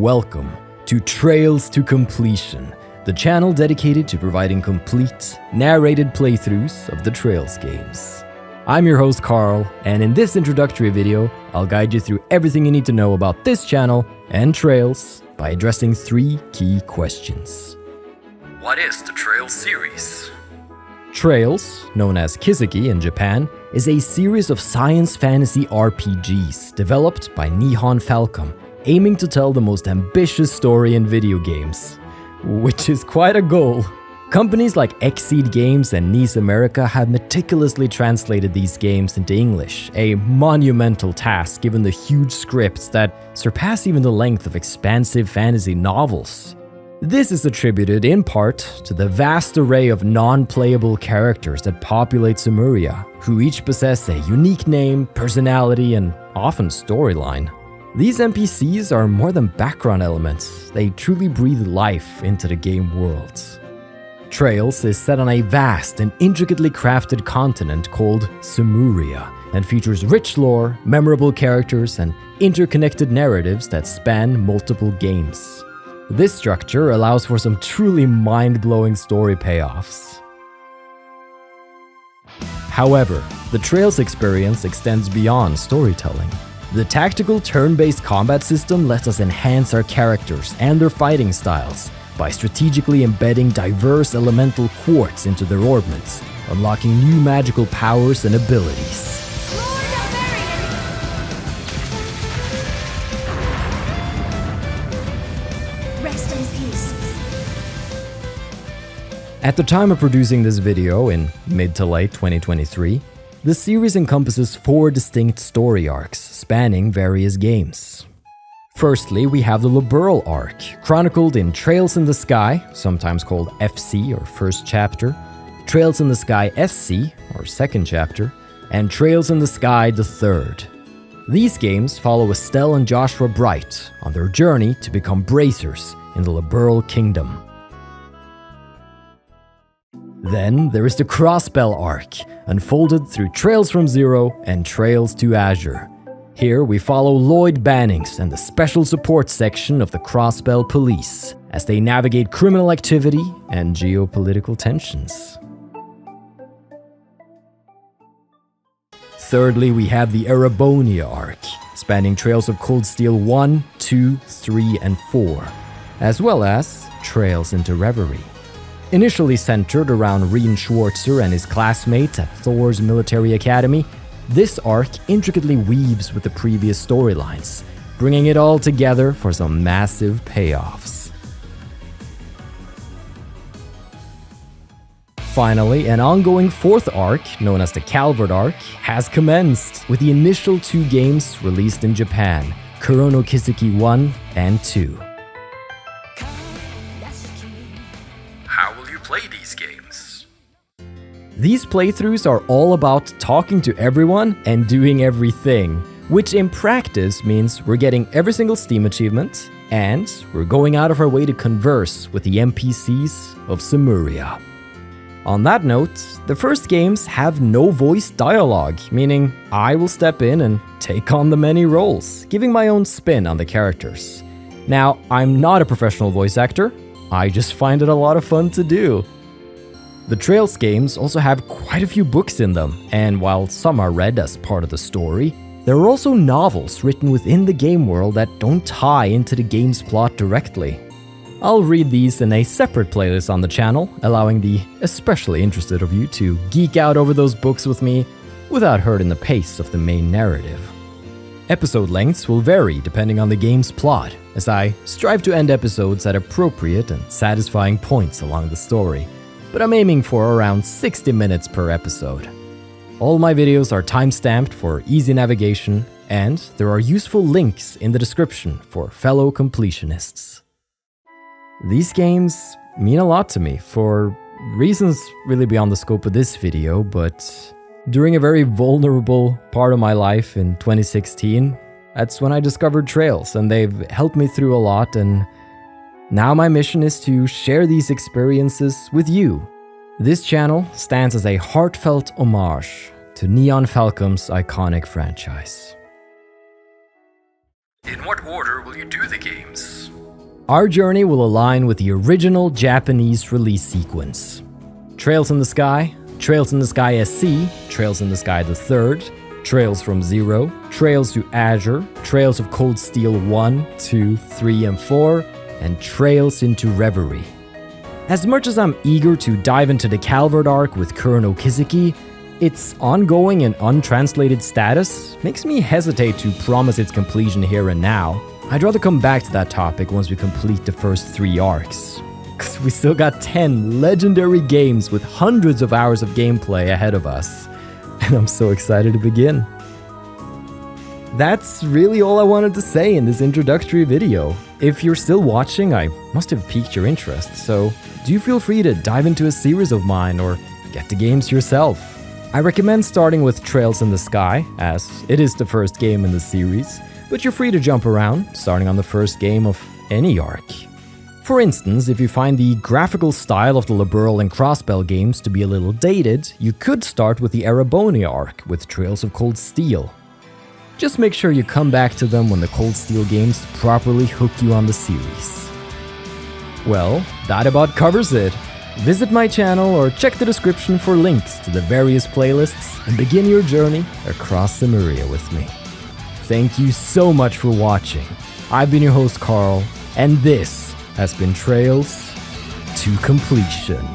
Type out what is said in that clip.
Welcome to Trails to Completion, the channel dedicated to providing complete, narrated playthroughs of the Trails games. I'm your host Carl, and in this introductory video, I'll guide you through everything you need to know about this channel and Trails by addressing 3 key questions. What is the Trails series? Trails, known as Kiseki in Japan, is a series of science fantasy RPGs developed by Nihon Falcom, aiming to tell the most ambitious story in video games. Which is quite a goal. Companies like Xseed Games and Nice America have meticulously translated these games into English, a monumental task given the huge scripts that surpass even the length of expansive fantasy novels. This is attributed in part to the vast array of non-playable characters that populate Sumeria, who each possess a unique name, personality, and often storyline. These NPCs are more than background elements, they truly breathe life into the game world. Trails is set on a vast and intricately crafted continent called Sumeria, and features rich lore, memorable characters, and interconnected narratives that span multiple games. This structure allows for some truly mind-blowing story payoffs. However, the Trails experience extends beyond storytelling. The tactical turn-based combat system lets us enhance our characters and their fighting styles by strategically embedding diverse elemental quartz into their orbments, unlocking new magical powers and abilities. Rest in peace. At the time of producing this video in mid to late 2023, the series encompasses 4 distinct story arcs spanning various games. Firstly, we have the LIBERL arc, chronicled in Trails in the Sky, sometimes called FC or First Chapter, Trails in the Sky SC or Second Chapter, and Trails in the Sky the Third. These games follow Estelle and Joshua Bright on their journey to become bracers in the LIBERL Kingdom. Then there is the CROSSBELL arc, unfolded through Trails from Zero and Trails to Azure. Here we follow Lloyd Bannings and the special support section of the CROSSBELL police as they navigate criminal activity and geopolitical tensions. Thirdly, we have the EREBONIA arc, spanning Trails of Cold Steel 1, 2, 3, and 4, as well as Trails into Reverie. Initially centered around Rean Schwarzer and his classmates at Thor's military academy, this arc intricately weaves with the previous storylines, bringing it all together for some massive payoffs. Finally, an ongoing 4th arc, known as the Calvert arc, has commenced, with the initial 2 games released in Japan, Kuro no Kiseki 1 and 2. How will you play these games? These playthroughs are all about talking to everyone and doing everything, which in practice means we're getting every single Steam achievement, and we're going out of our way to converse with the NPCs of Sumeria. On that note, the first games have no voice dialogue, meaning I will step in and take on the many roles, giving my own spin on the characters. Now, I'm not a professional voice actor, I just find it a lot of fun to do. The Trails games also have quite a few books in them, and while some are read as part of the story, there are also novels written within the game world that don't tie into the game's plot directly. I'll read these in a separate playlist on the channel, allowing the especially interested of you to geek out over those books with me without hurting the pace of the main narrative. Episode lengths will vary depending on the game's plot, as I strive to end episodes at appropriate and satisfying points along the story, but I'm aiming for around 60 minutes per episode. All my videos are time-stamped for easy navigation, and there are useful links in the description for fellow completionists. These games mean a lot to me for reasons really beyond the scope of this video, but during a very vulnerable part of my life in 2016, that's when I discovered Trails, and they've helped me through a lot, and now my mission is to share these experiences with you. This channel stands as a heartfelt homage to Nihon Falcom's iconic franchise. In what order will you do the games? Our journey will align with the original Japanese release sequence. Trails in the Sky, Trails in the Sky SC, Trails in the Sky the Third, Trails from Zero, Trails to Azure, Trails of Cold Steel 1, 2, 3, and 4, and Trails into Reverie. As much as I'm eager to dive into the Calvert arc with Kurono Kizuki, its ongoing and untranslated status makes me hesitate to promise its completion here and now. I'd rather come back to that topic once we complete the first 3 arcs. 'Cause we still got 10 legendary games with hundreds of hours of gameplay ahead of us. And I'm so excited to begin. That's really all I wanted to say in this introductory video. If you're still watching, I must have piqued your interest, so do feel free to dive into a series of mine or get the games yourself. I recommend starting with Trails in the Sky, as it is the first game in the series, but you're free to jump around, starting on the first game of any arc. For instance, if you find the graphical style of the LIBERL and CROSSBELL games to be a little dated, you could start with the EREBONIA arc with Trails of Cold Steel. Just make sure you come back to them when the Cold Steel games properly hook you on the series. Well, that about covers it. Visit my channel or check the description for links to the various playlists and begin your journey across Cimmeria with me. Thank you so much for watching. I've been your host Carl, and this has been Trails to Completion.